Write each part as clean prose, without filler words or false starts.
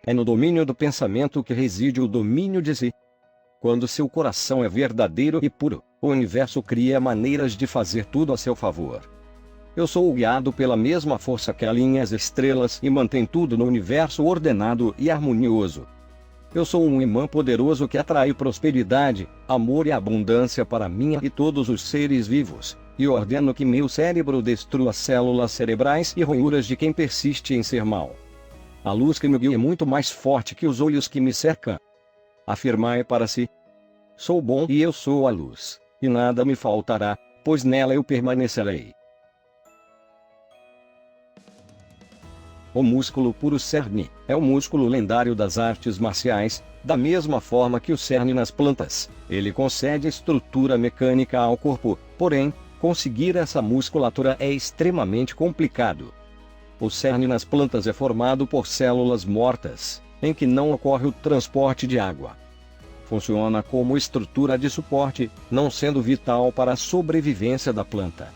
É no domínio do pensamento que reside o domínio de si. Quando seu coração é verdadeiro e puro, o universo cria maneiras de fazer tudo a seu favor. Eu sou guiado pela mesma força que alinha as estrelas e mantém tudo no universo ordenado e harmonioso. Eu sou um imã poderoso que atrai prosperidade, amor e abundância para mim e todos os seres vivos, e ordeno que meu cérebro destrua células cerebrais e ranhuras de quem persiste em ser mal. A luz que me guia é muito mais forte que os olhos que me cercam. Afirmai para si: sou bom e eu sou a luz, e nada me faltará, pois nela eu permanecerei. O músculo puro cerne é o músculo lendário das artes marciais, da mesma forma que o cerne nas plantas. Ele concede estrutura mecânica ao corpo, porém, conseguir essa musculatura é extremamente complicado. O cerne nas plantas é formado por células mortas, em que não ocorre o transporte de água. Funciona como estrutura de suporte, não sendo vital para a sobrevivência da planta.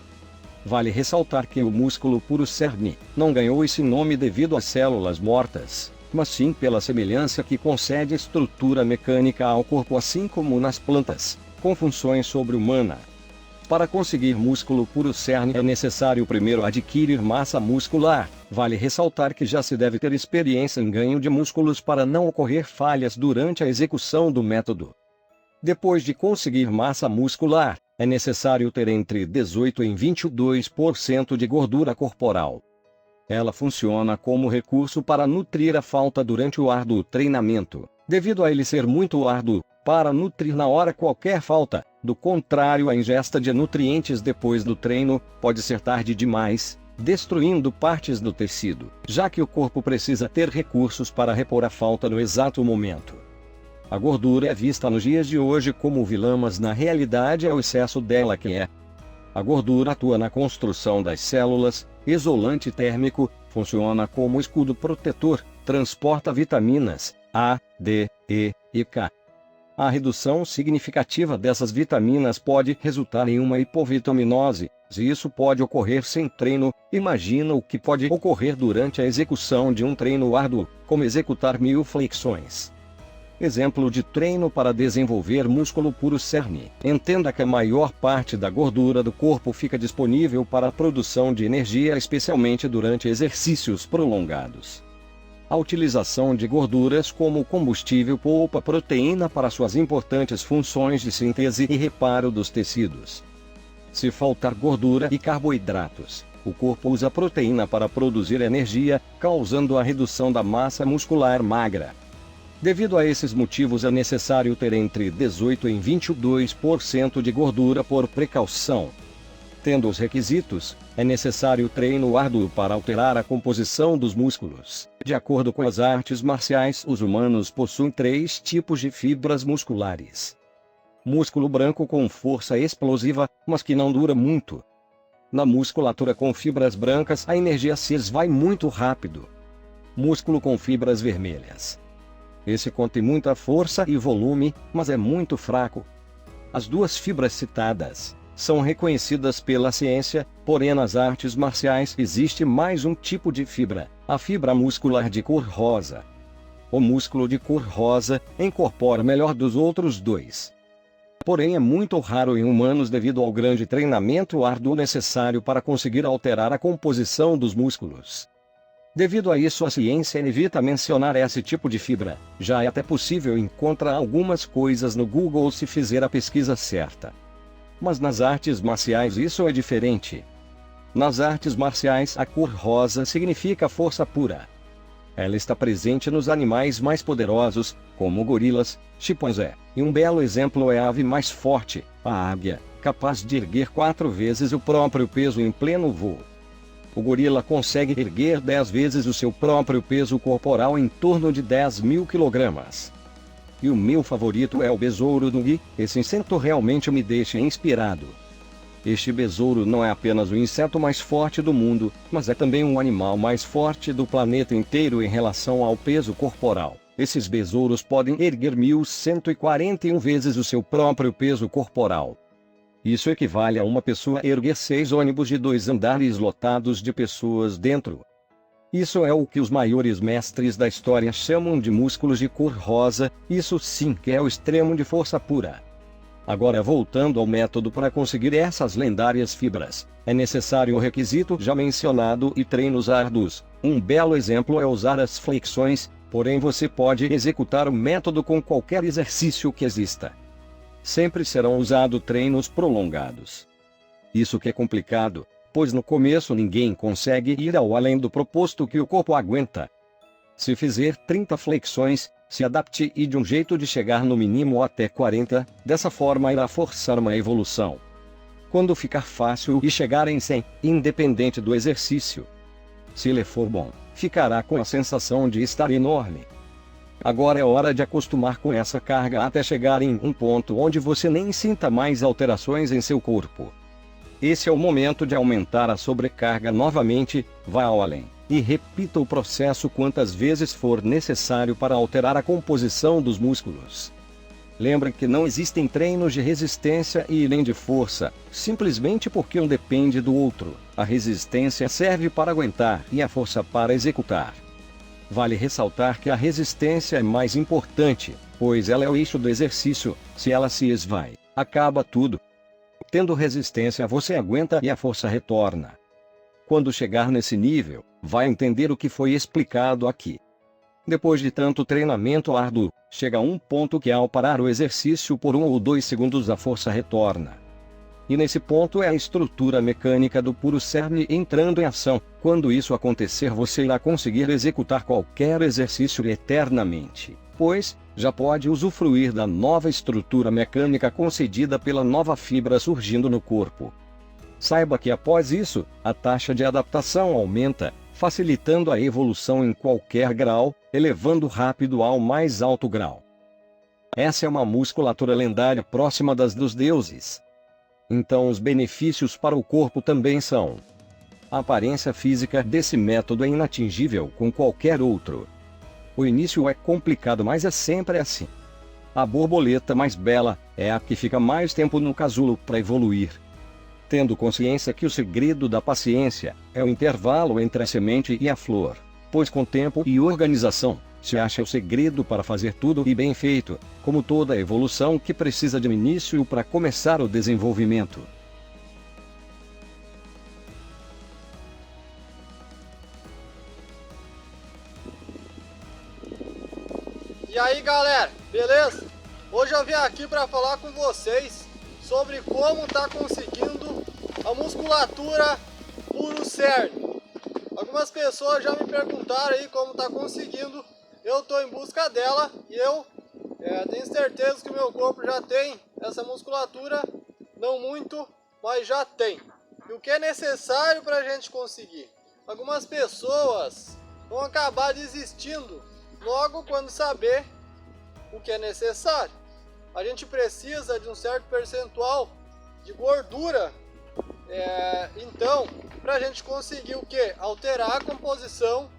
Vale ressaltar que o músculo puro cerne não ganhou esse nome devido às células mortas, mas sim pela semelhança que concede estrutura mecânica ao corpo, assim como nas plantas, com funções sobre-humanas. Para conseguir músculo puro cerne é necessário primeiro adquirir massa muscular. Vale ressaltar que já se deve ter experiência em ganho de músculos para não ocorrer falhas durante a execução do método. Depois de conseguir massa muscular, é necessário ter entre 18 e 22% de gordura corporal. Ela funciona como recurso para nutrir a falta durante o árduo treinamento, devido a ele ser muito árduo, para nutrir na hora qualquer falta. Do contrário, a ingesta de nutrientes depois do treino pode ser tarde demais, destruindo partes do tecido, já que o corpo precisa ter recursos para repor a falta no exato momento. A gordura é vista nos dias de hoje como vilã, mas na realidade é o excesso dela que é. A gordura atua na construção das células, isolante térmico, funciona como escudo protetor, transporta vitaminas A, D, E e K. A redução significativa dessas vitaminas pode resultar em uma hipovitaminose. Se isso pode ocorrer sem treino, imagina o que pode ocorrer durante a execução de um treino árduo, como executar 1000 flexões. Exemplo de treino para desenvolver músculo puro cerne. Entenda que a maior parte da gordura do corpo fica disponível para a produção de energia, especialmente durante exercícios prolongados. A utilização de gorduras como combustível poupa proteína para suas importantes funções de síntese e reparo dos tecidos. Se faltar gordura e carboidratos, o corpo usa proteína para produzir energia, causando a redução da massa muscular magra. Devido a esses motivos é necessário ter entre 18 e 22% de gordura por precaução. Tendo os requisitos, é necessário treino árduo para alterar a composição dos músculos. De acordo com as artes marciais, os humanos possuem 3 tipos de fibras musculares. Músculo branco com força explosiva, mas que não dura muito. Na musculatura com fibras brancas, a energia se esvai muito rápido. Músculo com fibras vermelhas. Esse contém muita força e volume, mas é muito fraco. As duas fibras citadas são reconhecidas pela ciência, porém nas artes marciais existe mais um tipo de fibra, a fibra muscular de cor rosa. O músculo de cor rosa incorpora melhor dos outros dois. Porém é muito raro em humanos devido ao grande treinamento árduo necessário para conseguir alterar a composição dos músculos. Devido a isso, a ciência evita mencionar esse tipo de fibra. Já é até possível encontrar algumas coisas no Google se fizer a pesquisa certa. Mas nas artes marciais isso é diferente. Nas artes marciais, a cor rosa significa força pura. Ela está presente nos animais mais poderosos, como gorilas, chimpanzé, e um belo exemplo é a ave mais forte, a águia, capaz de erguer 4 vezes o próprio peso em pleno voo. O gorila consegue erguer 10 vezes o seu próprio peso corporal em torno de 10.000 kg. E o meu favorito é o besouro do Gui. Esse inseto realmente me deixa inspirado. Este besouro não é apenas o inseto mais forte do mundo, mas é também o animal mais forte do planeta inteiro em relação ao peso corporal. Esses besouros podem erguer 1.141 vezes o seu próprio peso corporal. Isso equivale a uma pessoa erguer 6 ônibus de 2 andares lotados de pessoas dentro. Isso é o que os maiores mestres da história chamam de músculos de cor rosa, isso sim que é o extremo de força pura. Agora voltando ao método para conseguir essas lendárias fibras, é necessário o requisito já mencionado e treinos árduos. Um belo exemplo é usar as flexões, porém você pode executar o método com qualquer exercício que exista. Sempre serão usados treinos prolongados. Isso que é complicado, pois no começo ninguém consegue ir ao além do proposto que o corpo aguenta. Se fizer 30 flexões, se adapte e de um jeito de chegar no mínimo até 40, dessa forma irá forçar uma evolução. Quando ficar fácil e chegar em 100, independente do exercício, se ele for bom, ficará com a sensação de estar enorme. Agora é hora de acostumar com essa carga até chegar em um ponto onde você nem sinta mais alterações em seu corpo. Esse é o momento de aumentar a sobrecarga novamente, vá ao além, e repita o processo quantas vezes for necessário para alterar a composição dos músculos. Lembre que não existem treinos de resistência e nem de força, simplesmente porque um depende do outro. A resistência serve para aguentar e a força para executar. Vale ressaltar que a resistência é mais importante, pois ela é o eixo do exercício, se ela se esvai, acaba tudo. Tendo resistência você aguenta e a força retorna. Quando chegar nesse nível, vai entender o que foi explicado aqui. Depois de tanto treinamento árduo, chega a um ponto que ao parar o exercício por 1 ou 2 segundos a força retorna. E nesse ponto é a estrutura mecânica do puro cerne entrando em ação. Quando isso acontecer você irá conseguir executar qualquer exercício eternamente, pois já pode usufruir da nova estrutura mecânica concedida pela nova fibra surgindo no corpo. Saiba que após isso, a taxa de adaptação aumenta, facilitando a evolução em qualquer grau, elevando rápido ao mais alto grau. Essa é uma musculatura lendária próxima das dos deuses. Então os benefícios para o corpo também são: a aparência física desse método é inatingível com qualquer outro. O início é complicado, mas é sempre assim. A borboleta mais bela é a que fica mais tempo no casulo para evoluir. Tendo consciência que o segredo da paciência é o intervalo entre a semente e a flor, pois com tempo e organização se acha o segredo para fazer tudo e bem feito, como toda evolução que precisa de um início para começar o desenvolvimento. E aí galera, beleza? Hoje eu vim aqui para falar com vocês sobre como tá conseguindo a musculatura puro cerne. Algumas pessoas já me perguntaram aí como tá conseguindo, eu tô em busca dela e eu tenho certeza que o meu corpo já tem essa musculatura, não muito, mas já tem. E o que é necessário para a gente conseguir? Algumas pessoas vão acabar desistindo logo quando saber o que é necessário. A gente precisa de um certo percentual de gordura, então para a gente conseguir o que? Alterar a composição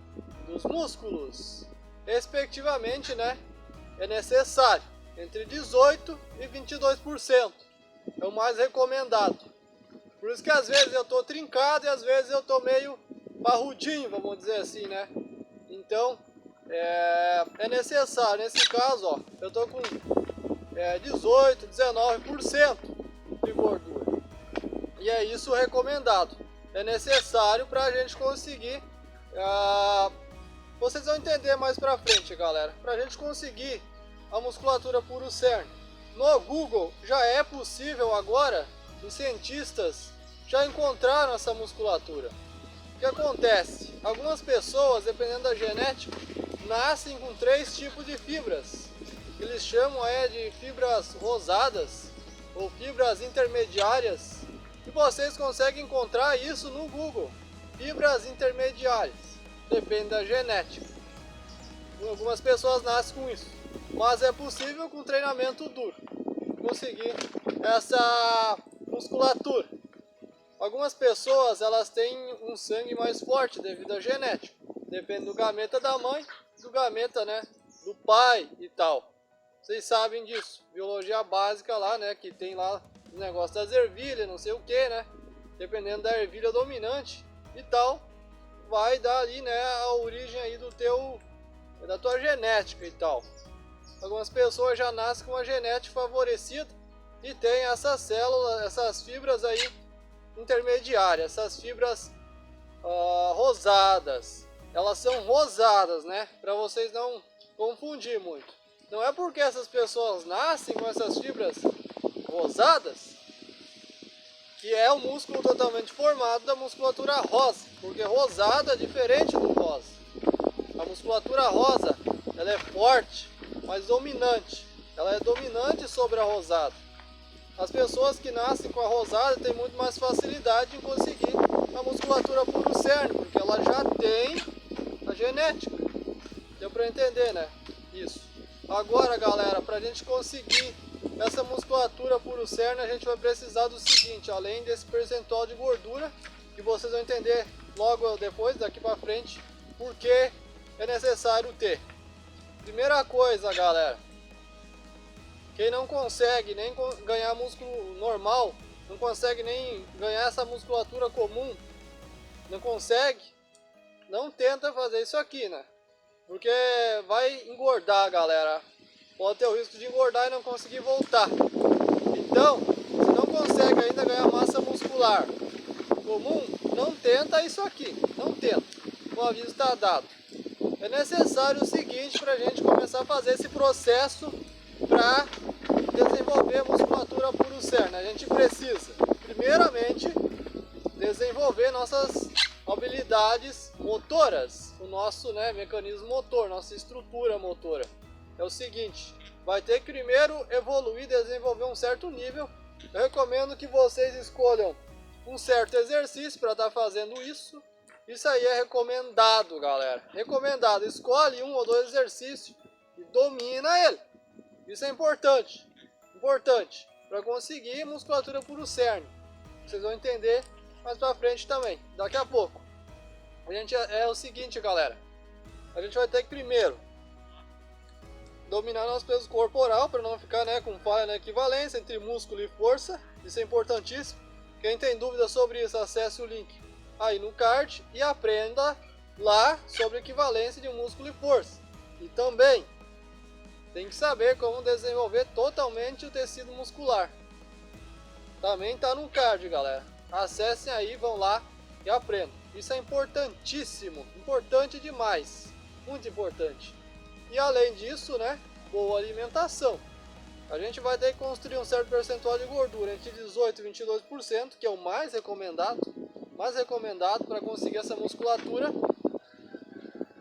dos músculos, respectivamente, né? É necessário entre 18% e 22%, é o mais recomendado. Por isso que às vezes eu tô trincado e às vezes eu tô meio parrudinho, vamos dizer assim, né? Então é necessário, nesse caso, ó, eu tô com 18, 19% de gordura. E é isso recomendado. É necessário para a gente conseguir. Vocês vão entender mais pra frente, galera. Para a gente conseguir a musculatura puro cerne. No Google já é possível agora, os cientistas já encontraram essa musculatura. O que acontece? Algumas pessoas, dependendo da genética, nascem com 3 tipos de fibras. Eles chamam de fibras rosadas ou fibras intermediárias. E vocês conseguem encontrar isso no Google. Fibras intermediárias. Depende da genética. Algumas pessoas nascem com isso. Mas é possível com treinamento duro conseguir essa musculatura. Algumas pessoas elas têm um sangue mais forte devido à genética. Depende do gameta da mãe, do gameta, né, do pai e tal. Vocês sabem disso, biologia básica lá, né, que tem lá o negócio das ervilhas, não sei o que, né, dependendo da ervilha dominante e tal, vai dar ali, né, a origem aí da tua genética e tal. Algumas pessoas já nascem com uma genética favorecida e tem essas células, essas fibras aí intermediárias, essas fibras rosadas. Elas são rosadas, né? Para vocês não confundir muito. Não é porque essas pessoas nascem com essas fibras rosadas que é o músculo totalmente formado da musculatura rosa, porque rosada é diferente do rosa. A musculatura rosa, ela é forte, mas dominante. Ela é dominante sobre a rosada. As pessoas que nascem com a rosada têm muito mais facilidade em conseguir a musculatura puro cerne, porque ela já tem a genética. Deu para entender, né? Isso. Agora, galera, para a gente conseguir essa musculatura puro cerne, a gente vai precisar do seguinte, além desse percentual de gordura, que vocês vão entender logo depois, daqui para frente, por que é necessário ter. Primeira coisa, galera, quem não consegue nem ganhar músculo normal, não consegue nem ganhar essa musculatura comum, não consegue, não tenta fazer isso aqui, né? Porque vai engordar, galera. Pode ter o risco de engordar e não conseguir voltar. Então, se não consegue ainda ganhar massa muscular comum, não tenta isso aqui. Não tenta. O aviso está dado. É necessário o seguinte para a gente começar a fazer esse processo para desenvolver a musculatura puro cerne. A gente precisa, primeiramente, desenvolver nossas habilidades motoras, o nosso, né, mecanismo motor, nossa estrutura motora. É o seguinte, vai ter que primeiro evoluir, desenvolver um certo nível. Eu recomendo que vocês escolham um certo exercício para estar fazendo isso. Isso aí é recomendado, galera. Recomendado, escolhe um ou dois exercícios e domina ele. Isso é importante, importante para conseguir musculatura puro cerne. Vocês vão entender mais pra frente também, daqui a pouco. A gente é o seguinte, galera, a gente vai ter que primeiro dominar nosso peso corporal para não ficar, né, com falha na equivalência entre músculo e força. Isso é importantíssimo. Quem tem dúvida sobre isso, acesse o link aí no card e aprenda lá sobre equivalência de músculo e força. E também tem que saber como desenvolver totalmente o tecido muscular. Também tá no card, galera. Acessem aí, vão lá e aprendam. Isso é importantíssimo, importante demais, muito importante. E além disso, né, boa alimentação. A gente vai ter que construir um certo percentual de gordura, entre 18% e 22%, que é o mais recomendado para conseguir essa musculatura.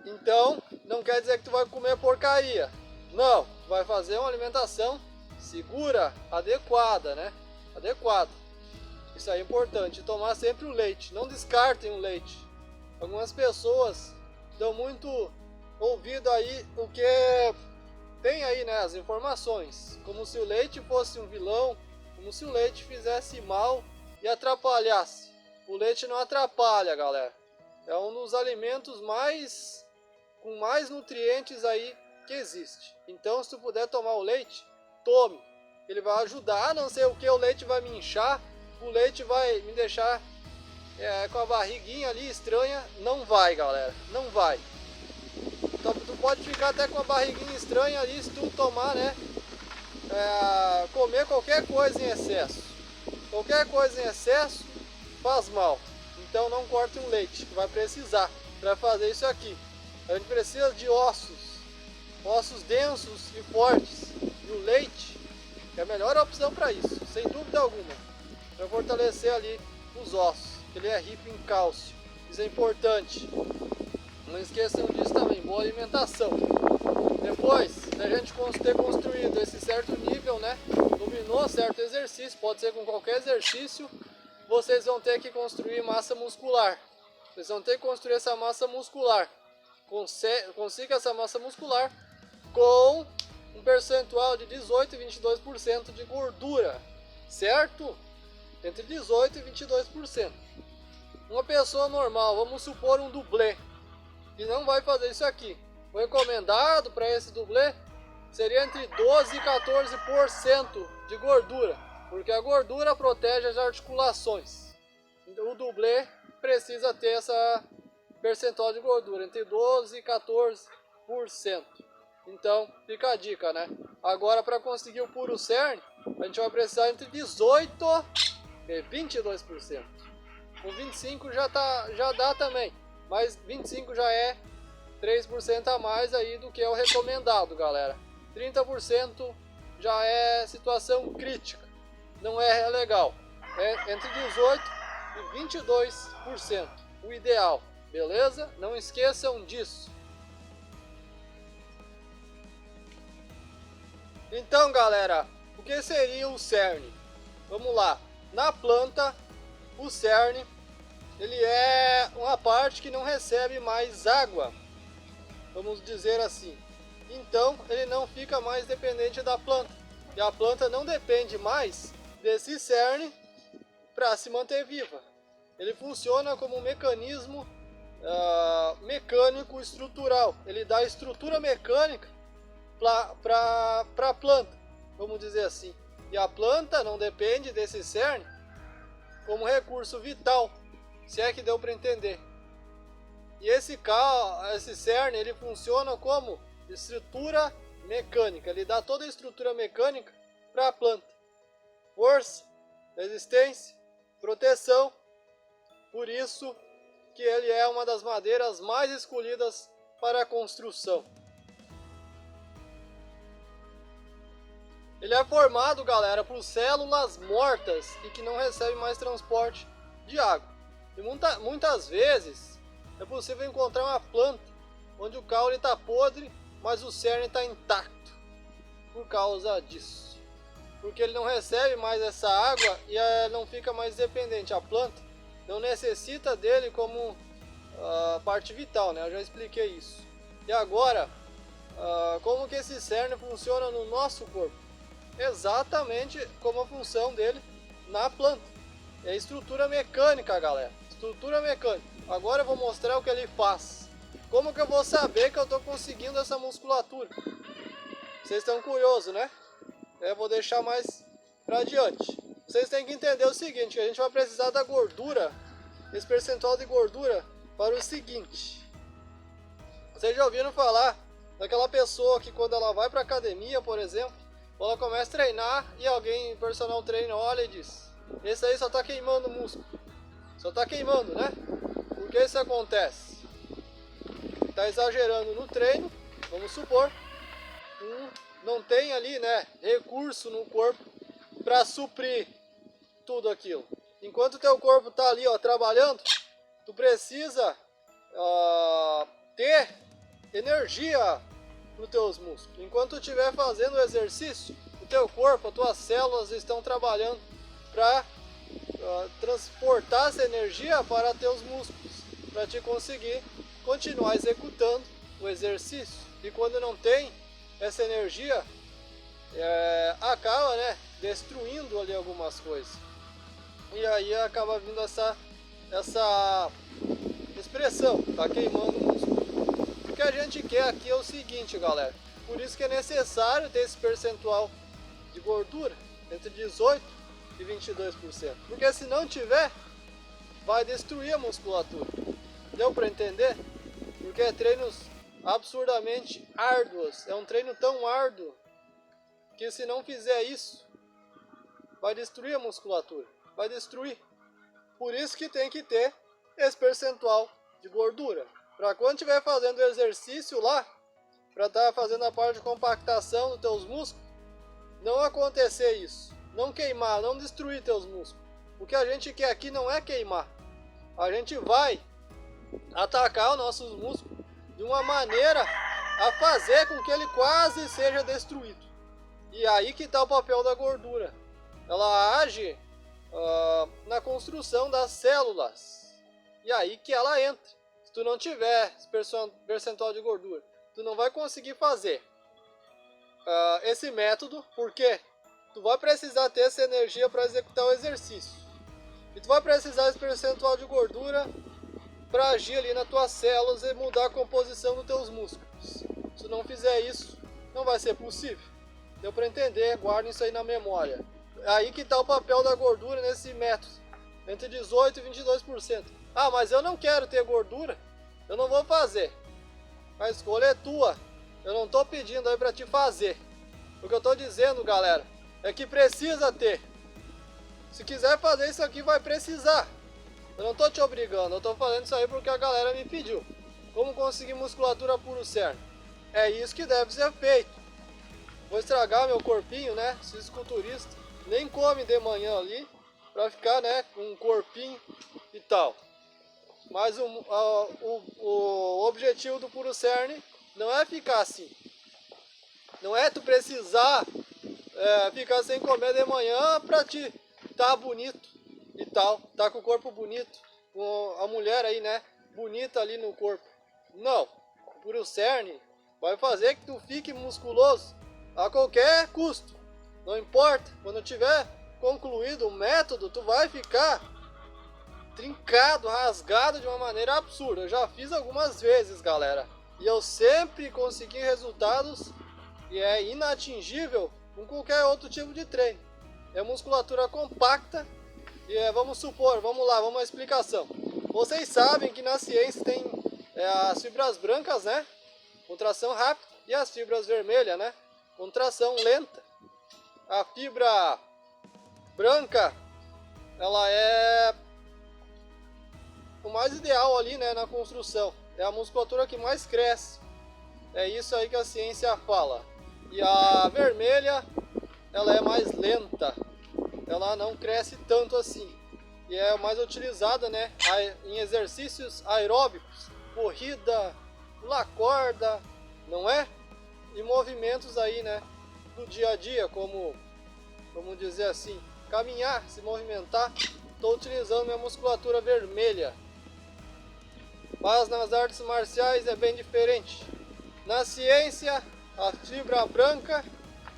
Então, não quer dizer que tu vai comer porcaria. Não, tu vai fazer uma alimentação segura, adequada, né? Adequada. Isso aí é importante. Tomar sempre o leite. Não descartem o leite. Algumas pessoas dão muito ouvido aí o que tem aí, né, as informações. Como se o leite fosse um vilão, como se o leite fizesse mal e atrapalhasse. O leite não atrapalha, galera. É um dos alimentos com mais nutrientes aí que existe. Então, se tu puder tomar o leite, tome. Ele vai ajudar, a não ser o que o leite vai me inchar, o leite vai me deixar com a barriguinha ali estranha. Não vai, galera, não vai. Então, tu pode ficar até com a barriguinha estranha ali se tu tomar, né, comer qualquer coisa em excesso. Qualquer coisa em excesso faz mal. Então não corte um leite, que vai precisar para fazer isso aqui. A gente precisa de ossos densos e fortes. E o leite é a melhor opção para isso, sem dúvida alguma. Para fortalecer ali os ossos. Ele é rico em cálcio. Isso é importante. Não esqueçam disso também, boa alimentação. Depois da gente ter construído esse certo nível, né, dominou certo exercício, pode ser com qualquer exercício, vocês vão ter que construir massa muscular. Vocês vão ter que construir essa massa muscular. Consiga essa massa muscular com um percentual de 18% e 22% de gordura, certo? Entre 18% e 22%. Uma pessoa normal, vamos supor um dublê, que não vai fazer isso aqui. O recomendado para esse dublê seria entre 12% e 14% de gordura, porque a gordura protege as articulações. Então, o dublê precisa ter percentual de gordura, entre 12% e 14%. Então, fica a dica, né? Agora, para conseguir o puro cerne, a gente vai precisar entre 18% e 22%. O 25% já dá também, mas 25% já é 3% a mais aí do que é o recomendado, galera. 30% já é situação crítica, não é legal. É entre 18% e 22%, o ideal, beleza? Não esqueçam disso. Então, galera, o que seria o cerne? Vamos lá. Na planta, o cerne, ele é uma parte que não recebe mais água, vamos dizer assim. Então, ele não fica mais dependente da planta. E a planta não depende mais desse cerne para se manter viva. Ele funciona como um mecanismo mecânico estrutural. Ele dá estrutura mecânica para a planta, vamos dizer assim. E a planta não depende desse cerne como recurso vital, se é que deu para entender. E esse cerne, ele funciona como estrutura mecânica. Ele dá toda a estrutura mecânica para a planta: força, resistência, proteção. Por isso que ele é uma das madeiras mais escolhidas para a construção. Ele é formado, galera, por células mortas e que não recebem mais transporte de água. E muitas vezes é possível encontrar uma planta onde o caule está podre, mas o cerne está intacto por causa disso. Porque ele não recebe mais essa água e não fica mais dependente. A planta não necessita dele como parte vital, né? Eu já expliquei isso. E agora, como que esse cerne funciona no nosso corpo? Exatamente como a função dele na planta. É estrutura mecânica, galera. Estrutura mecânica. Agora eu vou mostrar o que ele faz. Como que eu vou saber que eu estou conseguindo essa musculatura? Vocês estão curiosos, né? Eu vou deixar mais para adiante. Vocês têm que entender o seguinte, que a gente vai precisar da gordura, esse percentual de gordura, para o seguinte. Vocês já ouviram falar daquela pessoa que quando ela vai para academia, por exemplo, ela começa a treinar e alguém, personal trainer, olha e diz: esse aí só está queimando o músculo. Só está queimando, né? Por que isso acontece? Está exagerando no treino, vamos supor. Não tem ali, né, recurso no corpo para suprir tudo aquilo. Enquanto o teu corpo está ali, ó, trabalhando, tu precisa ter energia nos teus músculos. Enquanto tu estiver fazendo o exercício, o teu corpo, as tuas células estão trabalhando para transportar essa energia para teus músculos, para te conseguir continuar executando o exercício. E quando não tem essa energia, acaba, né, destruindo ali algumas coisas. E aí acaba vindo essa expressão, tá queimando o músculo. O que a gente quer aqui é o seguinte, galera. Por isso que é necessário ter esse percentual de gordura entre 18% e 22%. Porque se não tiver, vai destruir a musculatura. Deu para entender? Porque é treinos absurdamente árduos. É um treino tão árduo que se não fizer isso, vai destruir a musculatura. Vai destruir. Por isso que tem que ter esse percentual de gordura. Para quando estiver fazendo o exercício lá, para estar fazendo a parte de compactação dos teus músculos, não acontecer isso. Não queimar, não destruir teus músculos. O que a gente quer aqui não é queimar. A gente vai atacar os nossos músculos de uma maneira a fazer com que ele quase seja destruído. E aí que está o papel da gordura. Ela age na construção das células. E aí que ela entra. Se tu não tiver esse percentual de gordura, tu não vai conseguir fazer esse método, porque tu vai precisar ter essa energia para executar o exercício. E tu vai precisar desse percentual de gordura para agir ali nas tuas células e mudar a composição dos teus músculos. Se tu não fizer isso, não vai ser possível. Deu para entender? Guardem isso aí na memória. Aí que está o papel da gordura nesse método. Entre 18% e 22%. Ah, mas eu não quero ter gordura. eu não vou fazer. A escolha é tua. Eu não tô pedindo aí pra te fazer. O que eu tô dizendo, galera, é que precisa ter. Se quiser fazer isso aqui, vai precisar. Eu não tô te obrigando, eu tô fazendo isso aí porque a galera me pediu. Como conseguir musculatura puro cerne? É isso que deve ser feito. Vou estragar meu corpinho, né? Fisiculturista. Nem come de manhã ali, pra ficar, né, com um corpinho e tal. Mas o objetivo do puro cerne não é ficar assim. Não é tu precisar ficar sem comer de manhã pra te tá bonito e tal. Tá com o corpo bonito. Com a mulher aí, né, bonita ali no corpo. Não. O puro cerne vai fazer que tu fique musculoso a qualquer custo. Não importa. Quando tiver concluído o método, tu vai ficar trincado, rasgado de uma maneira absurda. Eu já fiz algumas vezes, galera. E eu sempre consegui resultados e é inatingível com qualquer outro tipo de treino. É musculatura compacta e vamos supor, vamos lá, vamos à explicação. Vocês sabem que na ciência tem as fibras brancas, né? Contração rápida, e as fibras vermelhas, né? Contração lenta. A fibra branca, ela é o mais ideal ali, né, na construção. É a musculatura que mais cresce. É isso aí que a ciência fala. E a vermelha, ela é mais lenta. Ela não cresce tanto assim. E é mais utilizada, né, em exercícios aeróbicos, corrida, pular corda, não é? E movimentos aí, né, do dia a dia, como, vamos dizer assim, caminhar, se movimentar. Estou utilizando minha musculatura vermelha. Mas nas artes marciais é bem diferente. Na ciência, a fibra branca,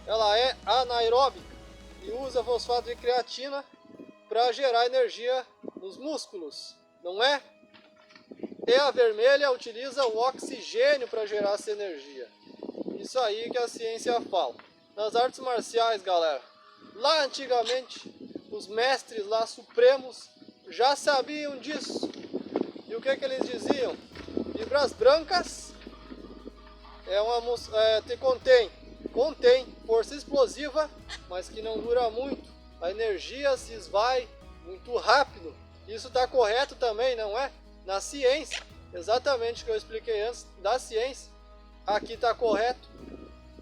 ela é anaeróbica e usa fosfato de creatina para gerar energia nos músculos, não é? E a vermelha utiliza o oxigênio para gerar essa energia. Isso aí que a ciência fala. Nas artes marciais, galera, lá antigamente, os mestres lá supremos já sabiam disso. E o que eles diziam? Fibras brancas contém força explosiva, mas que não dura muito. A energia se esvai muito rápido. Isso está correto também, não é? Na ciência, exatamente o que eu expliquei antes da ciência. Aqui está correto.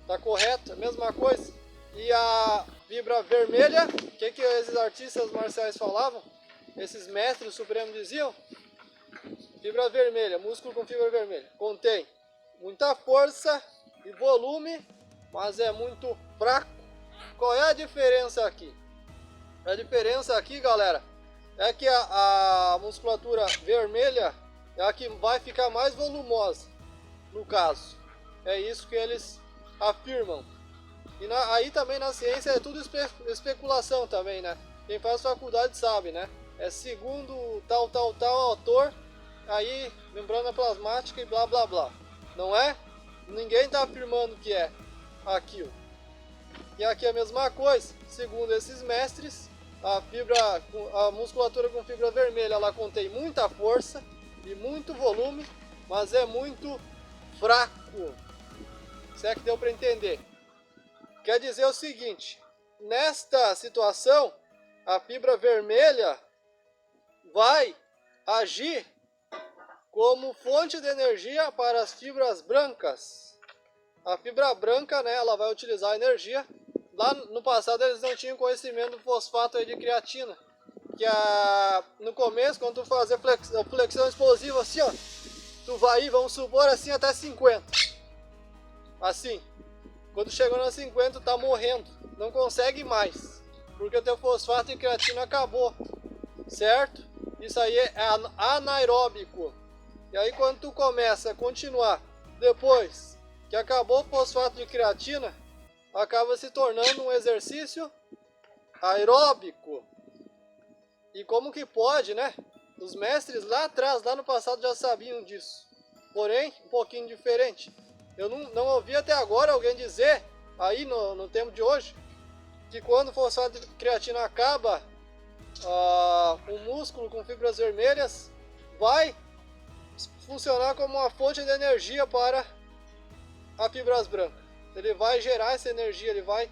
Está correto, a mesma coisa. E a fibra vermelha, o que esses artistas marciais falavam? Esses mestres supremos diziam? Fibra vermelha, músculo com fibra vermelha, contém muita força e volume, mas é muito fraco. Qual é a diferença aqui? A diferença aqui, galera, é que a musculatura vermelha é a que vai ficar mais volumosa, no caso. É isso que eles afirmam. E aí também na ciência é tudo especulação também, né? Quem faz faculdade sabe, né? É segundo tal autor, aí membrana plasmática e blá blá blá. Não é? Ninguém está afirmando que é aquilo. E aqui é a mesma coisa. Segundo esses mestres, a musculatura com fibra vermelha, ela contém muita força e muito volume, mas é muito fraco. Se é que deu para entender. Quer dizer o seguinte, nesta situação, a fibra vermelha vai agir como fonte de energia para as fibras brancas. A fibra branca, né, ela vai utilizar a energia. Lá no passado eles não tinham conhecimento do fosfato aí de creatina. Que no começo, quando tu fazer flexão explosiva assim, ó, tu vai ir, vamos supor assim, até 50. Assim. Quando chegou na 50, tu tá morrendo. Não consegue mais. Porque o teu fosfato de creatina acabou. Certo? Isso aí é anaeróbico. E aí quando tu começa a continuar, depois que acabou o fosfato de creatina, acaba se tornando um exercício aeróbico. E como que pode, né? Os mestres lá atrás, lá no passado, já sabiam disso. Porém, um pouquinho diferente. Eu não ouvi até agora alguém dizer, aí no tempo de hoje, que quando o fosfato de creatina acaba, o músculo com fibras vermelhas vai funcionar como uma fonte de energia para as fibras brancas. Ele vai gerar essa energia, ele vai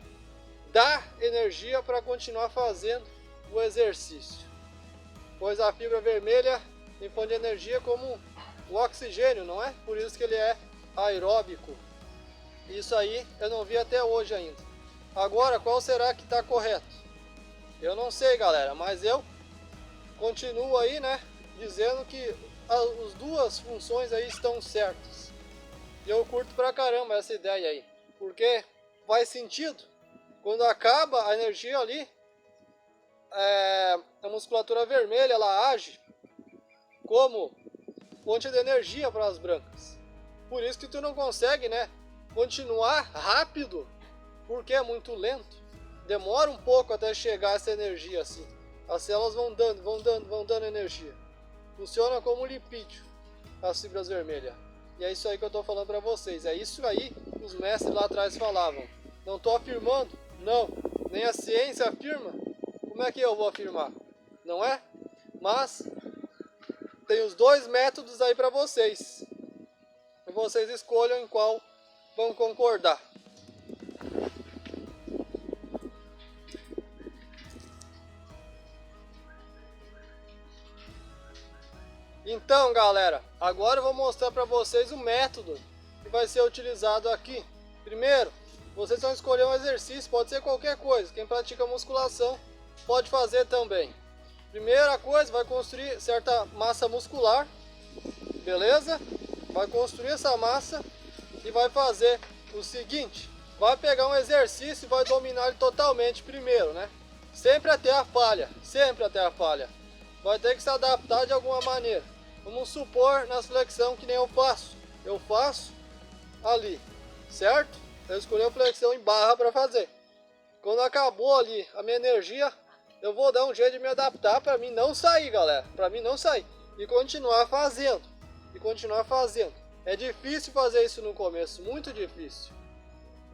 dar energia para continuar fazendo o exercício. Pois a fibra vermelha tem fonte de energia como o oxigênio, não é? Por isso que ele é aeróbico. Isso aí eu não vi até hoje ainda. Agora, qual será que está correto? Eu não sei, galera, mas eu continuo aí, né, dizendo que as duas funções aí estão certas. E eu curto pra caramba essa ideia aí, porque faz sentido. Quando acaba a energia ali, a musculatura vermelha ela age como fonte de energia para as brancas. Por isso que tu não consegue, né, continuar rápido, porque é muito lento. Demora um pouco até chegar essa energia assim. As células vão dando energia. Funciona como lipídio, as fibras vermelhas. E é isso aí que eu estou falando para vocês. É isso aí que os mestres lá atrás falavam. Não estou afirmando, não. Nem a ciência afirma. Como é que eu vou afirmar? Não é? Mas tem os dois métodos aí para vocês. E vocês escolham em qual vão concordar. Então, galera, agora eu vou mostrar para vocês o método que vai ser utilizado aqui. Primeiro, vocês vão escolher um exercício, pode ser qualquer coisa. Quem pratica musculação pode fazer também. Primeira coisa, vai construir certa massa muscular, beleza? Vai construir essa massa e vai fazer o seguinte. Vai pegar um exercício e vai dominar ele totalmente primeiro, né? Sempre até a falha, sempre até a falha. Vai ter que se adaptar de alguma maneira. Vamos supor nas flexão que nem eu faço ali, certo? Eu escolhi a flexão em barra para fazer. Quando acabou ali a minha energia, eu vou dar um jeito de me adaptar para mim não sair, galera, para mim não sair e continuar fazendo, É difícil fazer isso no começo, muito difícil.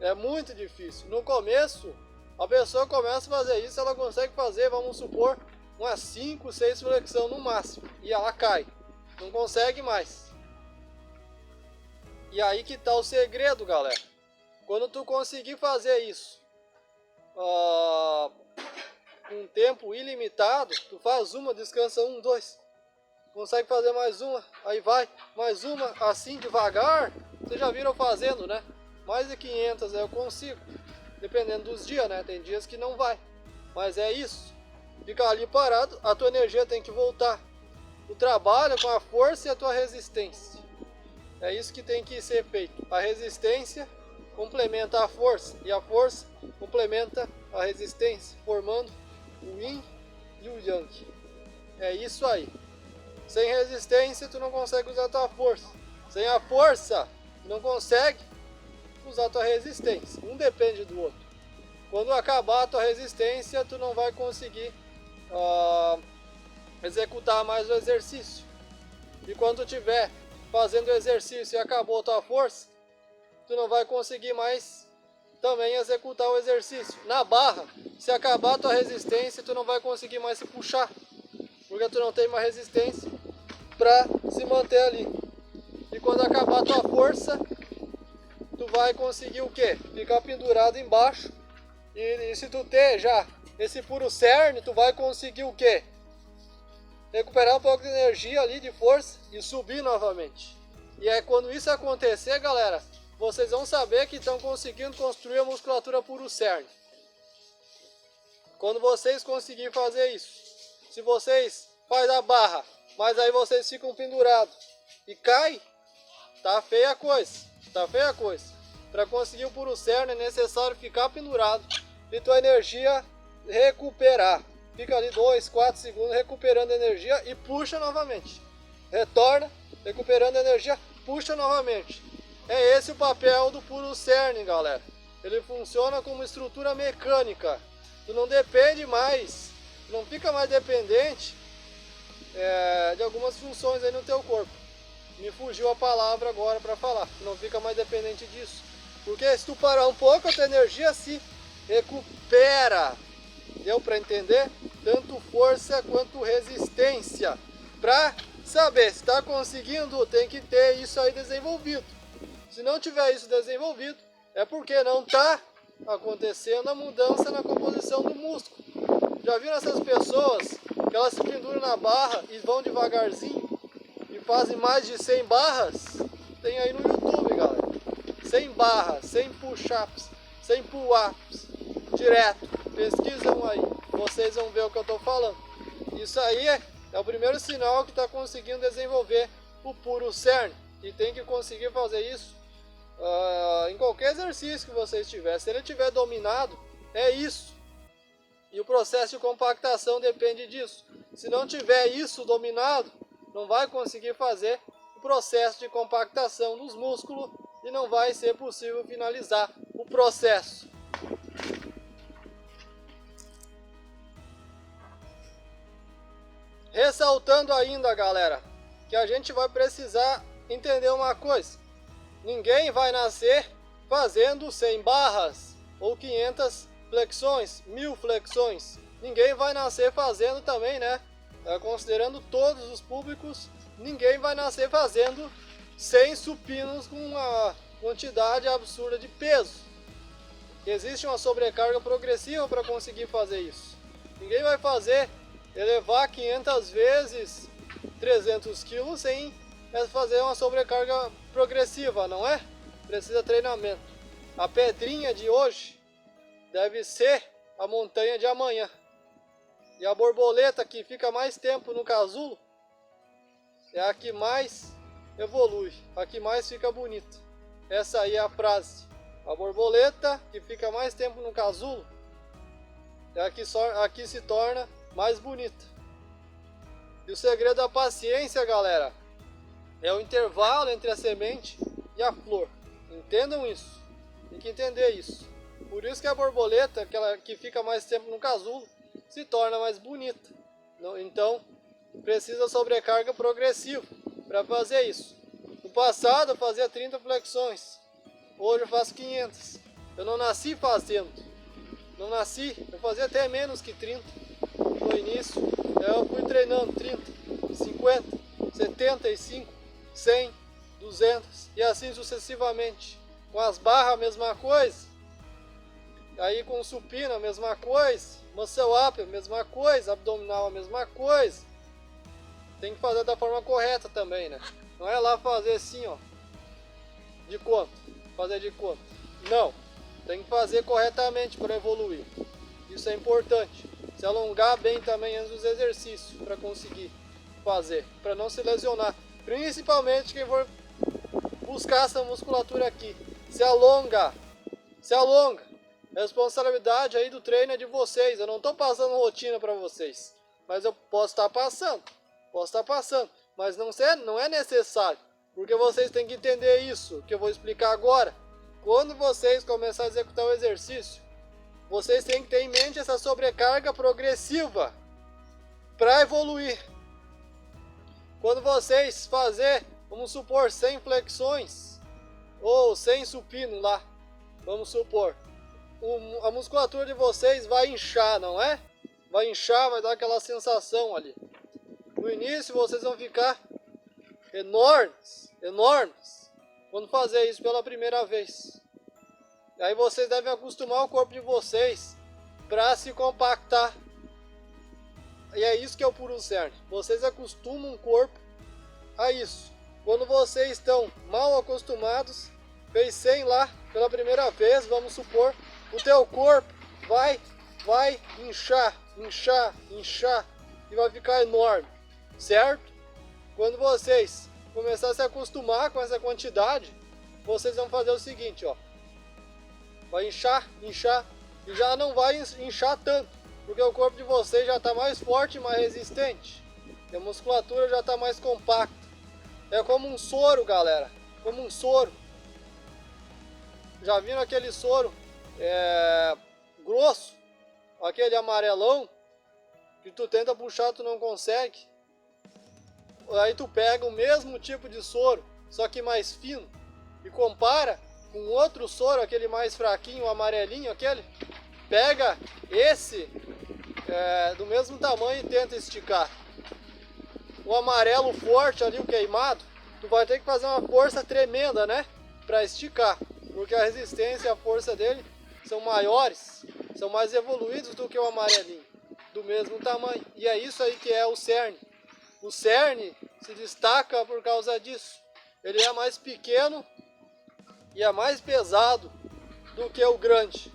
É muito difícil. No começo, a pessoa começa a fazer isso, ela consegue fazer, vamos supor, umas 5, 6 flexão no máximo. E ela cai. Não consegue mais. E aí que tá o segredo, galera. Quando tu conseguir fazer isso com um tempo ilimitado, tu faz uma, descansa 1, 2. Consegue fazer mais uma, aí vai, mais uma, assim devagar. Vocês já viram fazendo, né? Mais de 500 eu consigo. Dependendo dos dias, né? Tem dias que não vai. Mas é isso. Fica ali parado, a tua energia tem que voltar. Tu trabalha com a força e a tua resistência. É isso que tem que ser feito. A resistência complementa a força. E a força complementa a resistência, formando o Yin e o Yang. É isso aí. Sem resistência, tu não consegue usar a tua força. Sem a força, tu não consegue usar a tua resistência. Um depende do outro. Quando acabar a tua resistência, tu não vai conseguir executar mais o exercício. E quando tu estiver fazendo o exercício e acabou a tua força, tu não vai conseguir mais também executar o exercício. Na barra, se acabar a tua resistência, tu não vai conseguir mais se puxar, porque tu não tem mais resistência para se manter ali. E quando acabar a tua força, tu vai conseguir o quê? Ficar pendurado embaixo. E se tu ter já esse puro cerne, tu vai conseguir o quê? Recuperar um pouco de energia ali, de força, e subir novamente. E é quando isso acontecer, galera, vocês vão saber que estão conseguindo construir a musculatura puro cerne. Quando vocês conseguirem fazer isso, se vocês fazem a barra, mas aí vocês ficam pendurados e cai, tá feia a coisa, tá feia a coisa. Para conseguir o puro cerne é necessário ficar pendurado e tua energia recuperar. Fica ali 2, 4 segundos recuperando energia e puxa novamente. Retorna, recuperando energia, puxa novamente. É esse o papel do puro cerne, galera. Ele funciona como estrutura mecânica. Tu não depende mais, não fica mais dependente de algumas funções aí no teu corpo. Me fugiu a palavra agora para falar. Tu não fica mais dependente disso. Porque se tu parar um pouco, a tua energia se recupera. Deu para entender? Tanto força quanto resistência. Para saber se está conseguindo, tem que ter isso aí desenvolvido. Se não tiver isso desenvolvido, é porque não está acontecendo a mudança na composição do músculo. Já viram essas pessoas que elas se penduram na barra e vão devagarzinho e fazem mais de 100 barras? Tem aí no YouTube, galera. 100 barras, 100 push-ups, 100 pull-ups, direto. Pesquisam aí, vocês vão ver o que eu estou falando. Isso aí é o primeiro sinal que está conseguindo desenvolver o puro cerne. E tem que conseguir fazer isso em qualquer exercício que você estiver. Se ele tiver dominado, é isso. E o processo de compactação depende disso. Se não tiver isso dominado, não vai conseguir fazer o processo de compactação dos músculos e não vai ser possível finalizar o processo. Ressaltando ainda, galera, que a gente vai precisar entender uma coisa. Ninguém vai nascer fazendo 100 barras ou 500 flexões, 1000 flexões. Ninguém vai nascer fazendo também, né? Considerando todos os públicos, ninguém vai nascer fazendo 100 supinos com uma quantidade absurda de peso. Existe uma sobrecarga progressiva para conseguir fazer isso. Ninguém vai elevar 500 vezes 300 kg sem fazer uma sobrecarga progressiva, não é? Precisa treinamento. A pedrinha de hoje deve ser a montanha de amanhã. E a borboleta que fica mais tempo no casulo é a que mais evolui, a que mais fica bonita. Essa aí é a frase. A borboleta que fica mais tempo no casulo é a que se torna mais bonita. E o segredo da paciência, galera, é o intervalo entre a semente e a flor. Entendam isso. Tem que entender isso. Por isso que a borboleta, aquela que fica mais tempo no casulo, se torna mais bonita. Então, precisa sobrecarga progressiva para fazer isso. No passado eu fazia 30 flexões. Hoje eu faço 500. Eu não nasci fazendo. Não nasci. Eu fazia até menos que 30 no início. Eu fui treinando 30, 50, 75, 100, 200 e assim sucessivamente. Com as barras a mesma coisa. Aí com o supino a mesma coisa. Muscle up a mesma coisa. Abdominal a mesma coisa. Tem que fazer da forma correta também, né? Não é lá fazer assim, ó. De conta. Fazer de conta. Não. Tem que fazer corretamente para evoluir. Isso é importante. Se alongar bem também antes dos exercícios para conseguir fazer. Para não se lesionar. Principalmente quem for buscar essa musculatura aqui. Se alonga. Se alonga. A responsabilidade aí do treino é de vocês. Eu não estou passando rotina para vocês. Mas eu posso estar passando. Mas não é necessário. Porque vocês têm que entender isso, que eu vou explicar agora. Quando vocês começarem a executar o exercício, vocês têm que ter em mente essa sobrecarga progressiva para evoluir. Quando vocês vamos supor, 100 flexões ou 100 supino lá, vamos supor, a musculatura de vocês vai inchar, não é? Vai inchar, vai dar aquela sensação ali. No início vocês vão ficar enormes, quando fazer isso pela primeira vez. E aí vocês devem acostumar o corpo de vocês para se compactar. E é isso que é o puro cerne. Vocês acostumam o corpo a isso. Quando vocês estão mal acostumados, fez 100 lá pela primeira vez, vamos supor, o teu corpo vai inchar e vai ficar enorme, certo? Quando vocês começar a se acostumar com essa quantidade, vocês vão fazer o seguinte, ó. Vai inchar e já não vai inchar tanto, porque o corpo de vocês já está mais forte e mais resistente. E a musculatura já está mais compacta. É como um soro, galera. Como um soro. Já viram aquele soro grosso? Aquele amarelão que tu tenta puxar, tu não consegue. Aí tu pega o mesmo tipo de soro, só que mais fino, e compara com outro soro, aquele mais fraquinho, o amarelinho, aquele. Pega esse do mesmo tamanho e tenta esticar. o amarelo forte ali, o queimado, tu vai ter que fazer uma força tremenda, né? Para esticar, porque a resistência e a força dele são maiores, são mais evoluídos do que o amarelinho, do mesmo tamanho. E é isso aí que é o cerne. O cerne se destaca por causa disso. Ele é mais pequeno e é mais pesado do que o grande,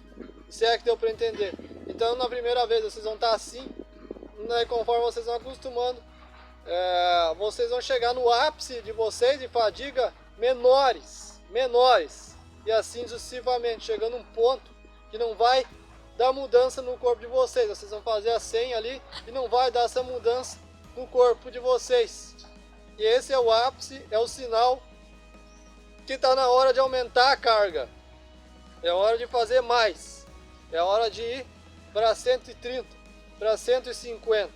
se é que deu para entender. Então na primeira vez vocês vão estar assim, né, conforme vocês vão acostumando, vocês vão chegar no ápice de vocês de fadiga menores, e assim sucessivamente, chegando um ponto que não vai dar mudança no corpo de vocês. Vocês vão fazer a 100 ali e não vai dar essa mudança no corpo de vocês. E esse é o ápice, é o sinal que está na hora de aumentar a carga. É hora de fazer mais. É hora de ir para 130, para 150,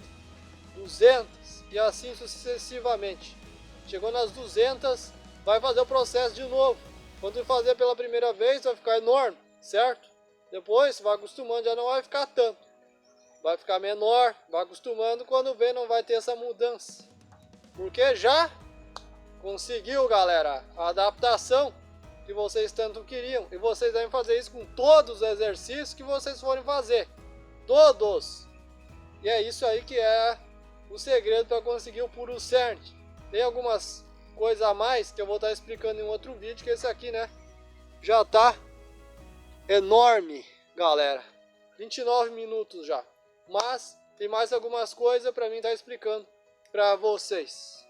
200 e assim sucessivamente. Chegou nas 200, vai fazer o processo de novo. Quando fazer pela primeira vez vai ficar enorme, certo? Depois vai acostumando, já não vai ficar tanto. Vai ficar menor, vai acostumando, quando vem não vai ter essa mudança. Porque já conseguiu, galera, a adaptação que vocês tanto queriam. E vocês devem fazer isso com todos os exercícios que vocês forem fazer. Todos! E é isso aí que é o segredo para conseguir o puro cerne. Tem algumas coisas a mais que eu vou estar explicando em outro vídeo, que esse aqui, né, já tá enorme, galera. 29 minutos já. Mas tem mais algumas coisas para mim estar explicando para vocês.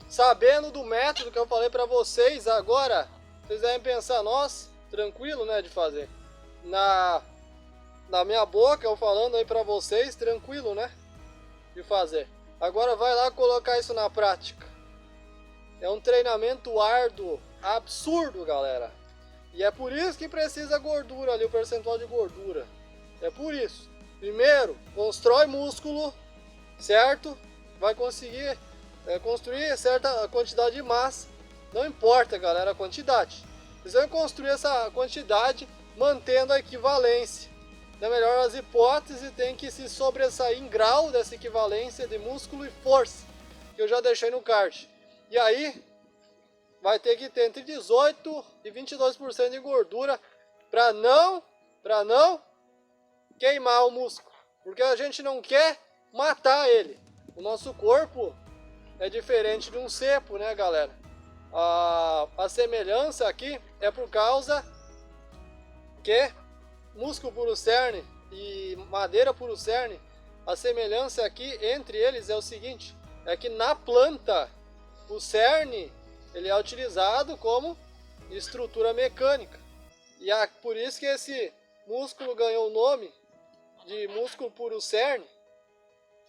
Sabendo do método que eu falei para vocês agora, vocês devem pensar, nossa, tranquilo, né, de fazer. Na minha boca, eu falando aí para vocês, tranquilo, né, de fazer. Agora vai lá colocar isso na prática. É um treinamento árduo, absurdo, galera. E é por isso que precisa gordura ali, o percentual de gordura. É por isso. Primeiro, constrói músculo, certo? Vai conseguir construir certa quantidade de massa. Não importa, galera, a quantidade. Vocês vão construir essa quantidade mantendo a equivalência. Na melhor das hipóteses, tem que se sobressair em grau dessa equivalência de músculo e força, que eu já deixei no card. E aí, vai ter que ter entre 18% e 22% de gordura para não queimar o músculo. Porque a gente não quer matar ele. O nosso corpo é diferente de um cepo, né, galera? A semelhança aqui é por causa que músculo puro cerne e madeira puro cerne, a semelhança aqui entre eles é o seguinte, é que na planta o cerne ele é utilizado como estrutura mecânica. E é por isso que esse músculo ganhou o nome de músculo puro cerne,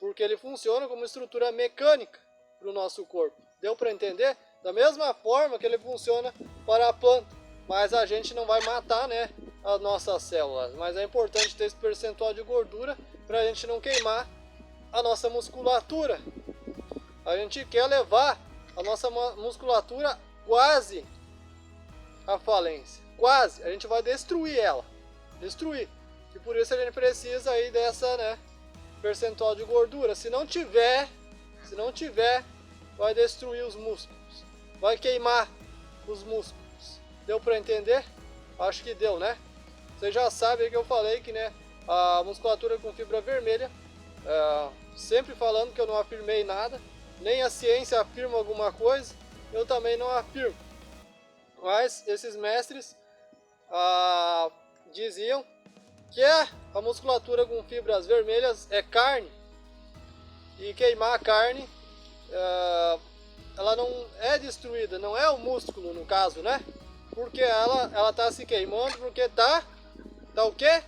porque ele funciona como estrutura mecânica para o nosso corpo. Deu para entender? Da mesma forma que ele funciona para a planta. Mas a gente não vai matar, né, as nossas células. Mas é importante ter esse percentual de gordura para a gente não queimar a nossa musculatura. A gente quer levar a nossa musculatura quase à falência. Quase. A gente vai destruir ela. Destruir. E por isso a gente precisa aí dessa, né, percentual de gordura. Se não tiver, vai destruir os músculos. Vai queimar os músculos. Deu para entender? Acho que deu, né? Vocês já sabem que eu falei que, né, a musculatura com fibra vermelha, sempre falando que eu não afirmei nada, nem a ciência afirma alguma coisa, eu também não afirmo. Mas esses mestres diziam que a musculatura com fibras vermelhas é carne, e queimar a carne, ela não é destruída, não é o músculo no caso, né? Porque ela está se queimando, porque tá o quê?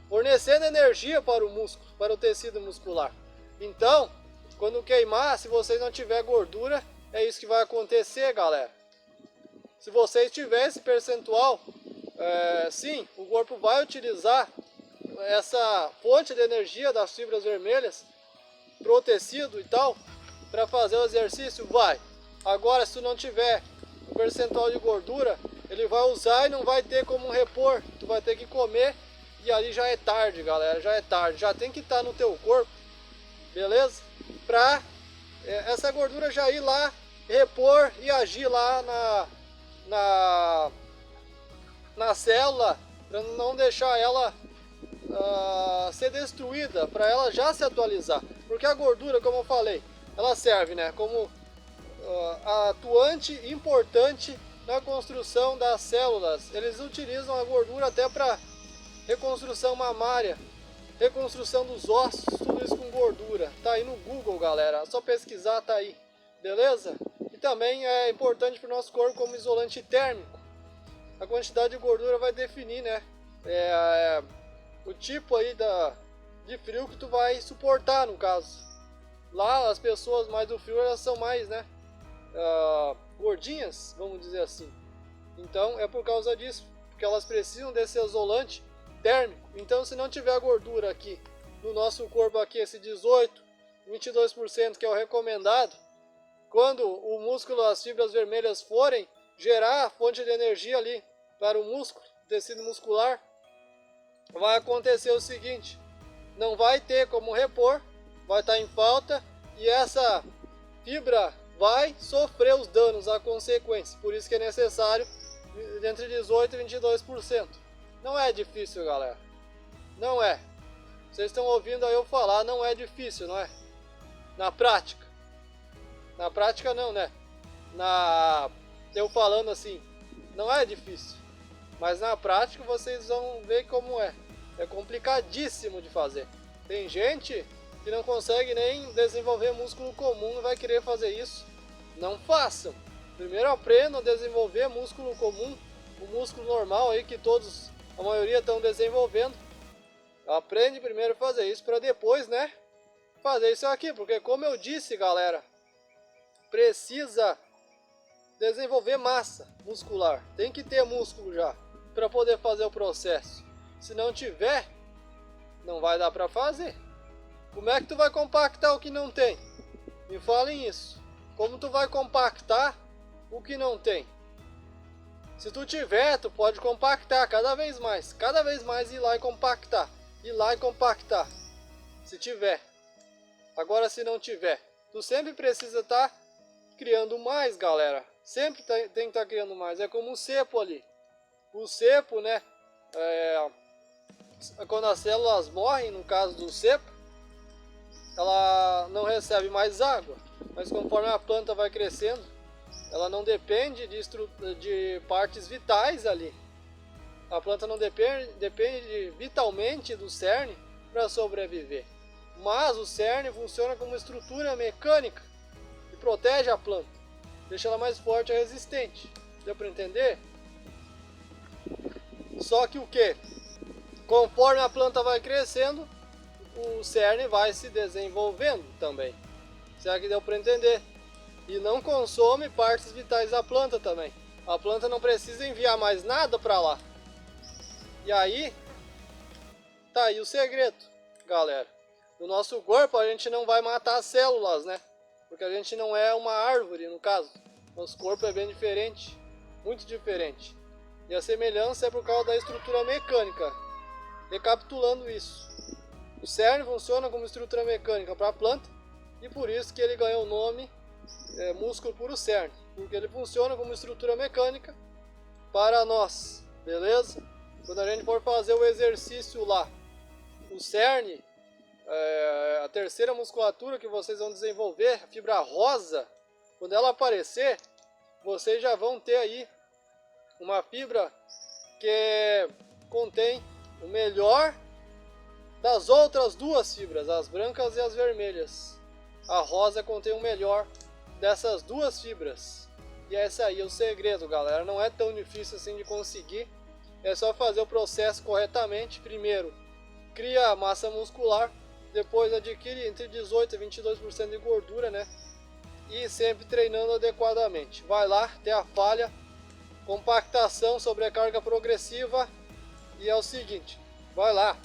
Fornecendo energia para o músculo, para o tecido muscular. Então, quando queimar, se vocês não tiver gordura, é isso que vai acontecer, galera. Se vocês tiverem esse percentual, sim, o corpo vai utilizar essa fonte de energia das fibras vermelhas pro tecido e tal, para fazer o exercício, vai. Agora, se tu não tiver o percentual de gordura, ele vai usar e não vai ter como repor. Tu vai ter que comer e ali já é tarde, galera, já é tarde, já tem que estar no teu corpo, beleza? Pra essa gordura já ir lá, repor e agir lá na célula, para não deixar ela ser destruída, para ela já se atualizar. Porque a gordura, como eu falei, ela serve, né, como atuante importante na construção das células. Eles utilizam a gordura até para reconstrução mamária, reconstrução dos ossos, tudo isso com gordura. Tá aí no Google, galera, é só pesquisar, tá aí, beleza? E também é importante para o nosso corpo como isolante térmico. A quantidade de gordura vai definir, né, o tipo aí de frio que tu vai suportar, no caso. Lá as pessoas mais do frio, elas são mais, né, gordinhas, vamos dizer assim. Então é por causa disso, porque elas precisam desse isolante térmico. Então se não tiver gordura aqui no nosso corpo, aqui esse 18, 22% que é o recomendado, quando o músculo, as fibras vermelhas forem gerar a fonte de energia ali para o músculo, tecido muscular, vai acontecer o seguinte: não vai ter como repor, vai estar em falta, e essa fibra vai sofrer os danos, a consequência. Por isso que é necessário entre 18% e 22%. Não é difícil, galera, não é. Vocês estão ouvindo aí eu falar, não é difícil, não é? Na prática não, né? Eu falando assim, não é difícil, mas na prática vocês vão ver como é. É complicadíssimo de fazer. Tem gente que não consegue nem desenvolver músculo comum e vai querer fazer isso. Não façam. Primeiro aprendam a desenvolver músculo comum, o músculo normal aí que todos, a maioria estão desenvolvendo. Aprende primeiro a fazer isso para depois, né, fazer isso aqui. Porque como eu disse, galera, precisa desenvolver massa muscular. Tem que ter músculo já para poder fazer o processo. Se não tiver, não vai dar para fazer. Como é que tu vai compactar o que não tem? Me falem isso. Como tu vai compactar o que não tem? Se tu tiver, tu pode compactar cada vez mais ir lá e compactar, se tiver. Agora se não tiver, tu sempre precisa estar criando mais, galera. Sempre tem que estar criando mais. É como o cepo ali. O cepo, né, quando as células morrem, no caso do cepo, ela não recebe mais água, mas conforme a planta vai crescendo, ela não depende de partes vitais ali. A planta não depende vitalmente do cerne para sobreviver. Mas o cerne funciona como estrutura mecânica e protege a planta, deixa ela mais forte e resistente. Deu para entender? Só que o que? Conforme a planta vai crescendo, o cerne vai se desenvolvendo também. Será que deu para entender? E não consome partes vitais da planta também. A planta não precisa enviar mais nada para lá. E aí, tá aí o segredo, galera. No nosso corpo a gente não vai matar as células, né? Porque a gente não é uma árvore, no caso. Nosso corpo é bem diferente, muito diferente. E a semelhança é por causa da estrutura mecânica. Recapitulando isso, o cerne funciona como estrutura mecânica para a planta, e por isso que ele ganhou o nome músculo puro cerne, porque ele funciona como estrutura mecânica para nós, beleza? Quando a gente for fazer o exercício lá, o cerne, a terceira musculatura que vocês vão desenvolver, a fibra rosa, quando ela aparecer, vocês já vão ter aí uma fibra que contém o melhor das outras duas fibras, as brancas e as vermelhas. A rosa contém o melhor dessas duas fibras. E esse aí é o segredo, galera. Não é tão difícil assim de conseguir. É só fazer o processo corretamente. Primeiro, cria a massa muscular. Depois adquire entre 18% e 22% de gordura, né? E sempre treinando adequadamente. Vai lá, tem a falha. Compactação, sobrecarga progressiva. E é o seguinte, vai lá.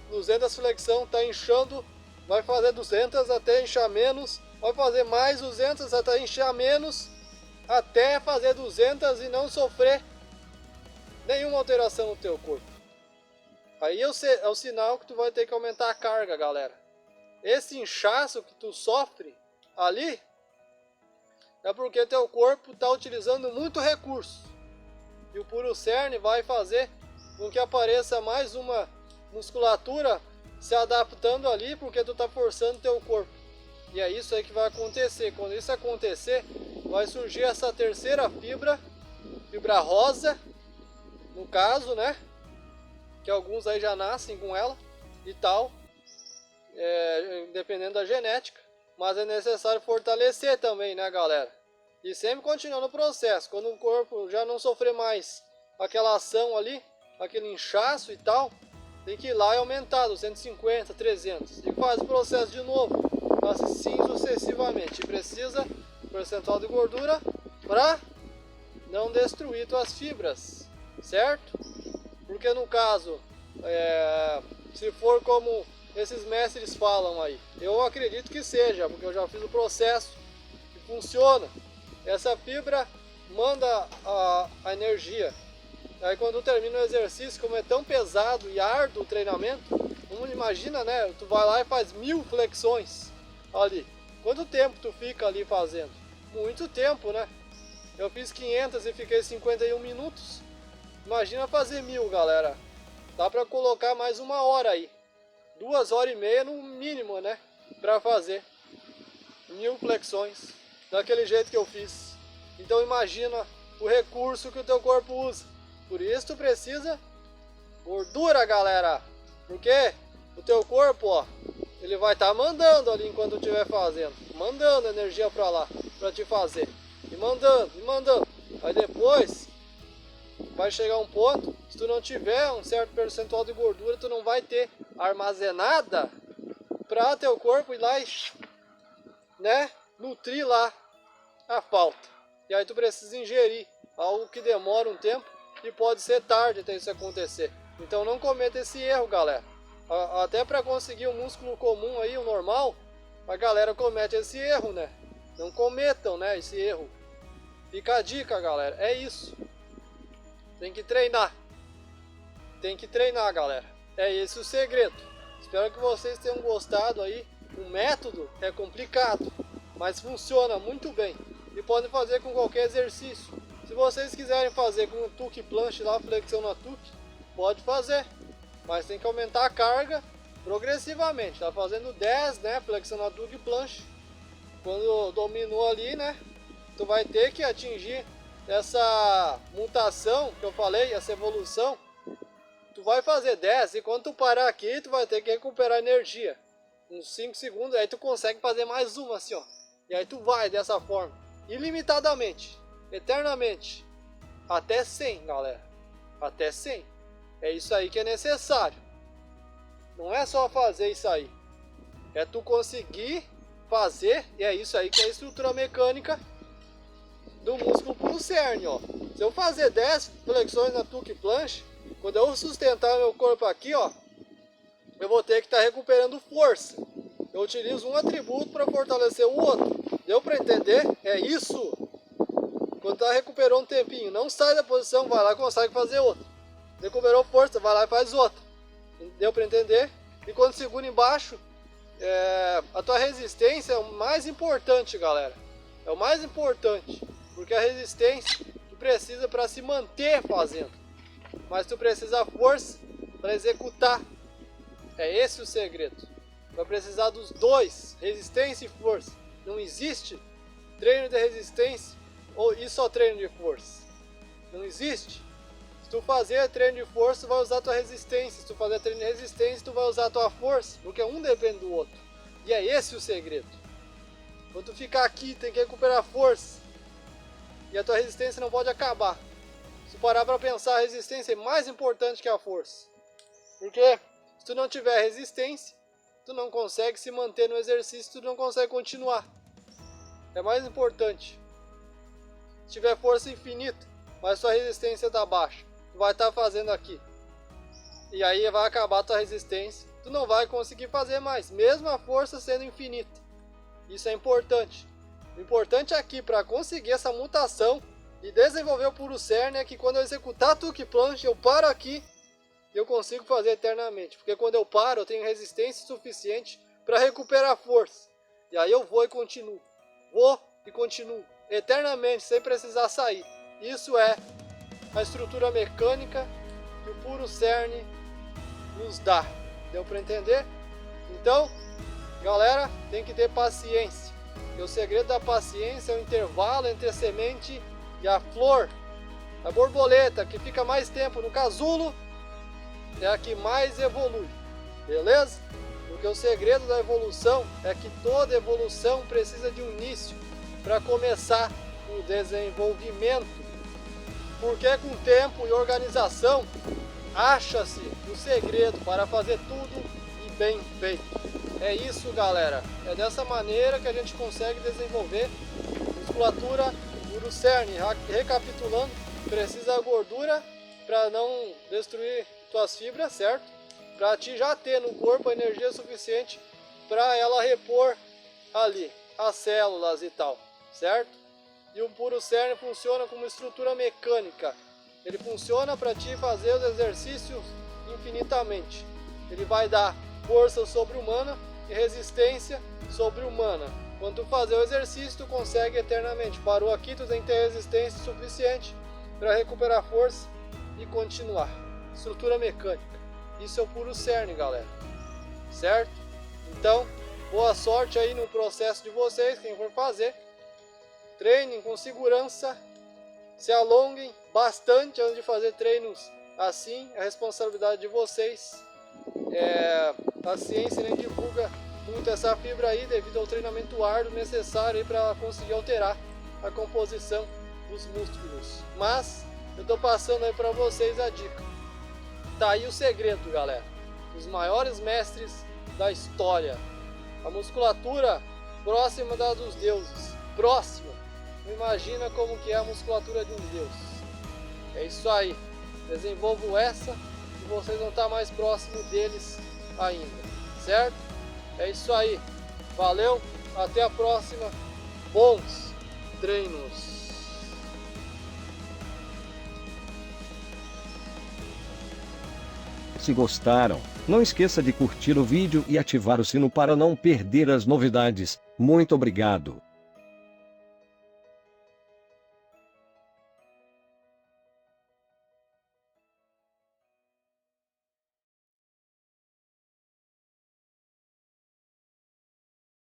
200 flexão, tá inchando. Vai fazer 200 até inchar menos. Vai fazer mais 200 até inchar menos. Até fazer 200 e não sofrer nenhuma alteração no teu corpo. Aí é o sinal que tu vai ter que aumentar a carga, galera. Esse inchaço que tu sofre ali é porque teu corpo está utilizando muito recurso. E o Puro Cerne vai fazer com que apareça mais uma musculatura se adaptando ali, porque tu está forçando teu corpo. E é isso aí que vai acontecer. Quando isso acontecer, vai surgir essa terceira fibra rosa, no caso, né? Que alguns aí já nascem com ela e tal, dependendo da genética. Mas é necessário fortalecer também, né, galera? E sempre continuando o processo. Quando o corpo já não sofrer mais aquela ação ali, aquele inchaço e tal, tem que ir lá e aumentar 250, 300. E faz o processo de novo, assim sucessivamente. E precisa percentual de gordura para não destruir tuas fibras, certo? Porque no caso, se for como esses mestres falam aí, eu acredito que seja, porque eu já fiz o processo e funciona. Essa fibra manda a energia. Aí quando termina o exercício, como é tão pesado e árduo o treinamento, imagina, né? Tu vai lá e faz 1000 flexões ali. Quanto tempo tu fica ali fazendo? Muito tempo, né? Eu fiz 500 e fiquei 51 minutos. Imagina fazer 1000, galera. Dá pra colocar mais 1 hora aí. 2 horas e meia no mínimo, né? Pra fazer 1000 flexões daquele jeito que eu fiz. Então imagina o recurso que o teu corpo usa. Por isso tu precisa gordura, galera. Porque o teu corpo, ó, ele vai estar mandando ali enquanto tu estiver fazendo. Mandando energia pra lá, pra te fazer. E mandando, e mandando. Aí depois vai chegar um ponto, se tu não tiver um certo percentual de gordura, tu não vai ter armazenada pra teu corpo ir lá e, né, nutrir lá a falta. E aí tu precisa ingerir algo que demora um tempo e pode ser tarde até isso acontecer. Então não cometa esse erro, galera. Até para conseguir um músculo comum aí, o normal, a galera comete esse erro, né? Não cometam, né, esse erro. Fica a dica, galera. É isso. Tem que treinar. Tem que treinar, galera. É esse o segredo. Espero que vocês tenham gostado aí. O método é complicado, mas funciona muito bem. E podem fazer com qualquer exercício. Se vocês quiserem fazer com o tuque planche lá, flexão na tuque, pode fazer. Mas tem que aumentar a carga progressivamente. Tá fazendo 10, né, flexão na tuque planche. Quando dominou ali, né, tu vai ter que atingir essa mutação que eu falei, essa evolução. Tu vai fazer 10 e quando tu parar aqui, tu vai ter que recuperar energia. Uns 5 segundos, aí tu consegue fazer mais uma assim, ó. E aí tu vai dessa forma, ilimitadamente, eternamente, até 100, galera. Até 100. É isso aí que é necessário. Não é só fazer isso aí. É tu conseguir fazer, e é isso aí que é a estrutura mecânica do músculo Puro Cerne, ó. Se eu fazer 10 flexões na tuque planche, quando eu sustentar meu corpo aqui, ó, eu vou ter que estar recuperando força. Eu utilizo um atributo para fortalecer o outro. Deu para entender? É isso. Quando tá recuperou um tempinho, não sai da posição, vai lá e consegue fazer outra. Recuperou força, vai lá e faz outra. Deu para entender? E quando segura embaixo, a tua resistência é o mais importante, galera. É o mais importante. Porque a resistência tu precisa para se manter fazendo. Mas tu precisa da força para executar. É esse o segredo. Vai precisar dos dois, resistência e força. Não existe treino de resistência e só treino de força. Não existe. Se tu fazer treino de força, tu vai usar a tua resistência. Se tu fazer treino de resistência, tu vai usar a tua força. Porque um depende do outro. E é esse o segredo. Quando tu ficar aqui, tem que recuperar força. E a tua resistência não pode acabar. Se tu parar para pensar, a resistência é mais importante que a força. Porque se tu não tiver resistência, tu não consegue se manter no exercício, tu não consegue continuar. É mais importante. Se tiver força infinita, mas sua resistência está baixa, tu vai estar fazendo aqui. E aí vai acabar a tua resistência, tu não vai conseguir fazer mais, mesmo a força sendo infinita. Isso é importante. O importante aqui para conseguir essa mutação e desenvolver o Puro Cerne é que quando eu executar tuque planche, eu paro aqui eu consigo fazer eternamente. Porque quando eu paro, eu tenho resistência suficiente para recuperar força. E aí eu vou e continuo. Vou e continuo. Eternamente, sem precisar sair. Isso é a estrutura mecânica que o puro cerne nos dá. Deu para entender? Então, galera, tem que ter paciência. E o segredo da paciência é o intervalo entre a semente e a flor. A borboleta que fica mais tempo no casulo é a que mais evolui. Beleza? Porque o segredo da evolução é que toda evolução precisa de um início para começar o desenvolvimento. Porque com tempo e organização acha-se o segredo para fazer tudo e bem feito. É isso, galera. É dessa maneira que a gente consegue desenvolver musculatura puro cerne. Recapitulando, precisa da gordura para não destruir tuas fibras, certo? Para ti já ter no corpo a energia suficiente para ela repor ali as células e tal, certo? E o puro cerne funciona como estrutura mecânica. Ele funciona para ti fazer os exercícios infinitamente. Ele vai dar força sobre-humana e resistência sobre-humana. Quando tu fazer o exercício, tu consegue eternamente. Parou aqui, tu tem que ter resistência suficiente para recuperar força e continuar. Estrutura mecânica. Isso é o puro cerne, galera. Certo? Então, boa sorte aí no processo de vocês, quem for fazer. Treinem com segurança. Se alonguem bastante antes de fazer treinos assim. É a responsabilidade de vocês. A ciência nem divulga muito essa fibra aí devido ao treinamento árduo necessário para conseguir alterar a composição dos músculos. Mas eu estou passando aí para vocês a dica. Tá aí o segredo, galera. Os maiores mestres da história. A musculatura próxima da dos deuses. Próxima. Não imagina como que é a musculatura de um deus. É isso aí. Desenvolvo essa e vocês vão estar mais próximos deles ainda. Certo? É isso aí. Valeu. Até a próxima. Bons treinos. Se gostaram, não esqueça de curtir o vídeo e ativar o sino para não perder as novidades. Muito obrigado!